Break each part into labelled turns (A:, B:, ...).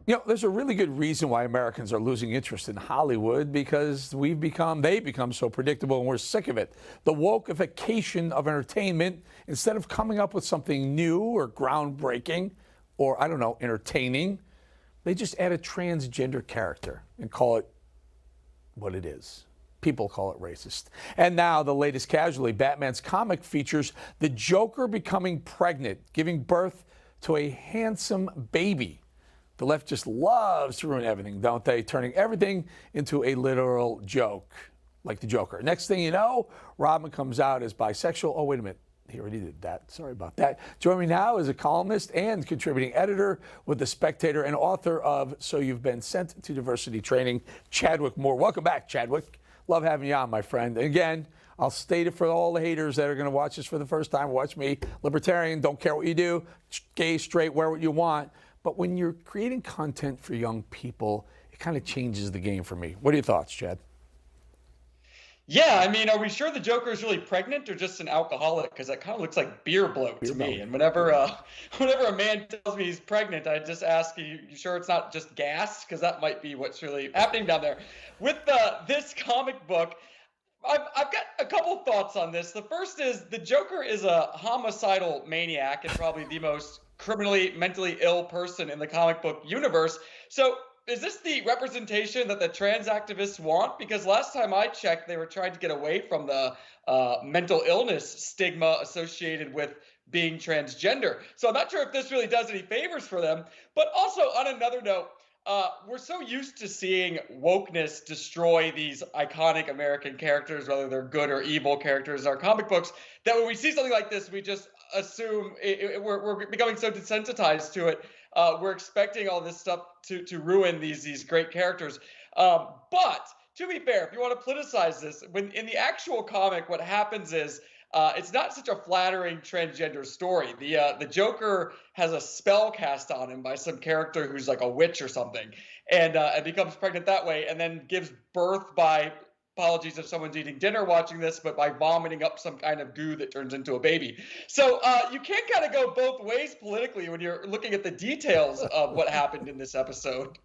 A: You know, there's a really good reason why Americans are losing interest in Hollywood because they become so predictable and we're sick of it. The wokeification of entertainment, instead of coming up with something new or groundbreaking or, I don't know, entertaining, they just add a transgender character and call it what it is. People call it racist. And now the latest casualty, Batman's comic features the Joker becoming pregnant, giving birth to a handsome baby. The left just loves to ruin everything, don't they? Turning everything into a literal joke, like the Joker. Next thing you know, Robin comes out as bisexual. Oh, wait a minute. He already did that. Sorry about that. Join me now as a columnist and contributing editor with The Spectator and author of So You've Been Sent to Diversity Training, Chadwick Moore. Welcome back, Chadwick. Love having you on, my friend. And again, I'll state it for all the haters that are going to watch this for the first time. Watch me, libertarian, don't care what you do, gay, straight, wear what you want. But when you're creating content for young people, it kind of changes the game for me. What are your thoughts, Chad?
B: Yeah, I mean, are we sure the Joker is really pregnant or just an alcoholic? Because that kind of looks like beer bloat to me. And whenever a man tells me he's pregnant, I just ask, you sure it's not just gas? Because that might be what's really happening down there. With this comic book, I've got a couple thoughts on this. The first is the Joker is a homicidal maniac and probably the most criminally, mentally ill person in the comic book universe. So is this the representation that the trans activists want? Because last time I checked, they were trying to get away from the mental illness stigma associated with being transgender. So I'm not sure if this really does any favors for them. But also on another note, we're so used to seeing wokeness destroy these iconic American characters, whether they're good or evil characters in our comic books, that when we see something like this, we just assume we're becoming so desensitized to it. We're expecting all this stuff to ruin these great characters. But to be fair, if you want to politicize this, when in the actual comic, what happens is it's not such a flattering transgender story. The Joker has a spell cast on him by some character who's like a witch or something, and becomes pregnant that way, and then gives birth by, apologies if someone's eating dinner watching this, but by vomiting up some kind of goo that turns into a baby. So you can kind of go both ways politically when you're looking at the details of what happened in this episode.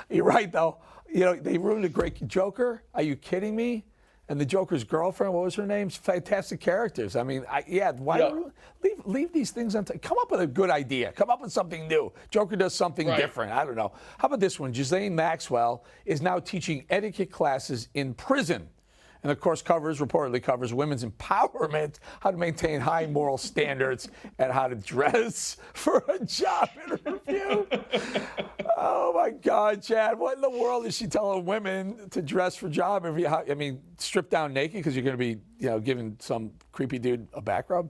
A: You're right, though. You know, they ruined a great Joker. Are you kidding me? And the Joker's girlfriend, what was her name? Fantastic characters. I mean, leave these things on? Come up with a good idea. Come up with something new. Joker does something different. I don't know. How about this one? Ghislaine Maxwell is now teaching etiquette classes in prison. And of course, reportedly covers women's empowerment, how to maintain high moral standards, and how to dress for a job interview. Oh my God, Chad! What in the world is she telling women to dress for job interview? I mean, strip down naked because you're going to be, giving some creepy dude a back rub?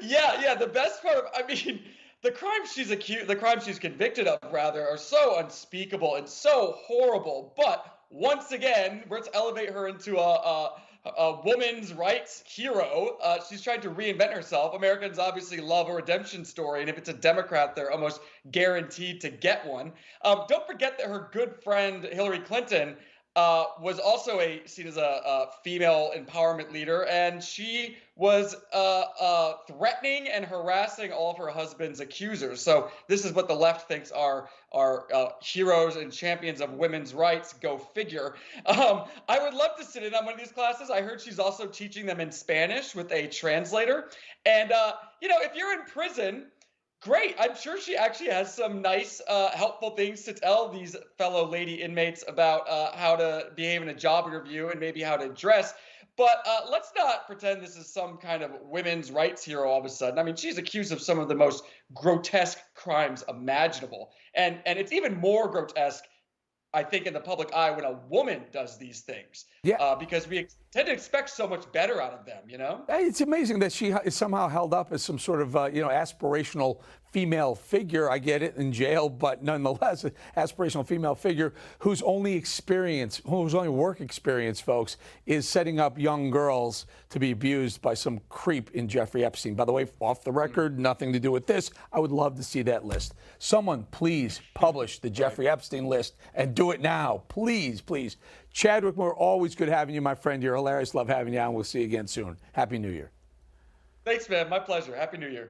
B: Yeah. The best part the crimes she's convicted of, rather, are so unspeakable and so horrible. But once again, let's elevate her into a woman's rights hero. She's trying to reinvent herself. Americans obviously love a redemption story, and if it's a Democrat, they're almost guaranteed to get one. Don't forget that her good friend Hillary Clinton was also seen as a female empowerment leader, and she was threatening and harassing all of her husband's accusers. So this is what the left thinks are heroes and champions of women's rights. Go figure. I would love to sit in on one of these classes. I heard she's also teaching them in Spanish with a translator. And if you're in prison, great. I'm sure she actually has some nice, helpful things to tell these fellow lady inmates about how to behave in a job interview and maybe how to dress. But let's not pretend this is some kind of women's rights hero all of a sudden. I mean, she's accused of some of the most grotesque crimes imaginable. And it's even more grotesque, I think, in the public eye when a woman does these things. Yeah. Because we tend to expect so much better out of them,
A: It's amazing that she is somehow held up as some sort of, aspirational female figure. I get it, in jail, but nonetheless, an aspirational female figure whose only work experience, folks, is setting up young girls to be abused by some creep in Jeffrey Epstein. By the way, off the record, nothing to do with this. I would love to see that list. Someone please publish the Jeffrey Epstein list and do it now. Please, please. Chadwick Moore, always good having you, my friend. You're hilarious. Love having you on. We'll see you again soon. Happy New Year.
B: Thanks, man. My pleasure. Happy New Year.